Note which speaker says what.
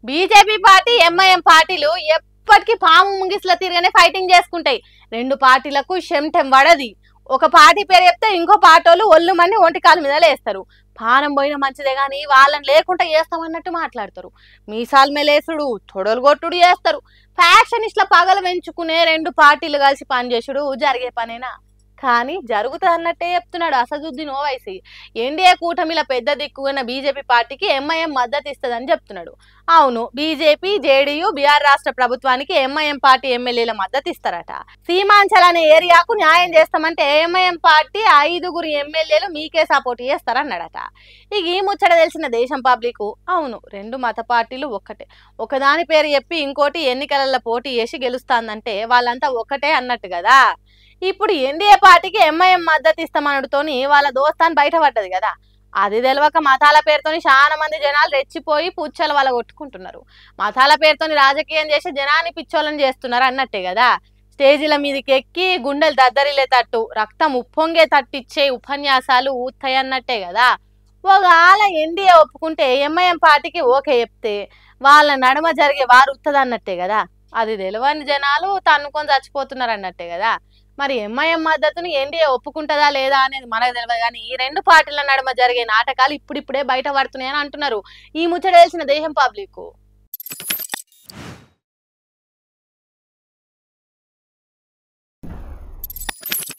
Speaker 1: BJP party MIM పార్టీలు ఎప్పటికీ పాము ముంగిస్ల తిరిగానే ఫైటింగ్ చేసుకుంటాయి. రెండు పార్టీలకు శంఠం వడది. ఒక పార్టీ పేరు చెప్తే ఇంకో పార్టీలు ఒళ్ళు మండి ఒంటి కాలు మీద లేస్తారు. పానం పోయిన మంచిదే గాని వాళ్ళని లేకుండా చేస్తామన్నట్టు మాట్లాడతారు. మీసాల్ మెలేసుడు, తొడలు కొట్టుడు చేస్తారు. ఫ్యాక్షనిస్ట్ల పగలు పెంచుకునే రెండు పార్టీలు కలిసి పనిచేసుడు జరిగే పనేనా? కానీ జరుగుతుంది అన్నట్టే చెప్తున్నాడు అసదుద్దీన్ ఓవైసీ. ఎన్డీఏ కూటమిల పెద్ద దిక్కున్న బీజేపీ పార్టీకి ఎంఐఎం మద్దతు ఇస్తుందని చెప్తున్నాడు. అవును, బీజేపీ, జేడీయూ, బీఆర్ రాష్ట్ర ప్రభుత్వానికి ఎంఐఎం పార్టీ ఎమ్మెల్యేల మద్దతు ఇస్తారట. సీమాంచల్ అనే ఏరియాకు న్యాయం చేస్తామంటే ఎంఐఎం పార్టీ 5 ఎమ్మెల్యేలు మీకే సపోర్ట్ చేస్తారన్నాడట. ఇక ఈ ముచ్చట తెలిసిన దేశం పబ్లిక్ అవును రెండు మత పార్టీలు ఒక్కటే, ఒకదాని పేరు చెప్పి ఇంకోటి ఎన్నికలలో పోటీ చేసి గెలుస్తాందంటే వాళ్ళంతా ఒక్కటే అన్నట్టు కదా. ఇప్పుడు ఎన్డీఏ పార్టీకి ఎంఐఎం మద్దతు ఇస్తామనడుతోని వాళ్ళ దోస్తాన్ని బయటపడ్డది కదా. అది తెలియక మతాల పేరుతోని చాలా మంది జనాలు రెచ్చిపోయి పుచ్చలు వాళ్ళ కొట్టుకుంటున్నారు. మతాల పేరుతోని రాజకీయం చేసి జనాన్ని పిచ్చోళ్ళని చేస్తున్నారు అన్నట్టే కదా. స్టేజీల మీదకి ఎక్కి గుండెలు దద్దరిలే తట్టు, రక్తం ఉప్పొంగే తట్టిచ్చే ఉపన్యాసాలు ఊతాయి అన్నట్టే కదా. ఒకవేళ ఎన్డీఏ ఒప్పుకుంటే ఎంఐఎం పార్టీకి ఓకే చెప్తే వాళ్ళ నడుమ జరిగే వారు ఉత్తది అన్నట్టే కదా. అది తెలియని జనాలు తన్నుకొని చచ్చిపోతున్నారు అన్నట్టే కదా. మరి ఎంఐఎం మద్దతుని ఎన్డీఏ ఒప్పుకుంటుందా లేదా అనేది మనకు తెలియదు కానీ ఈ రెండు పార్టీల నడుమ జరిగే నాటకాలు ఇప్పుడిప్పుడే బయట పడుతున్నాయని అంటున్నారు ఈ ముచ్చట తెలిసిన దేశం పబ్లిక్.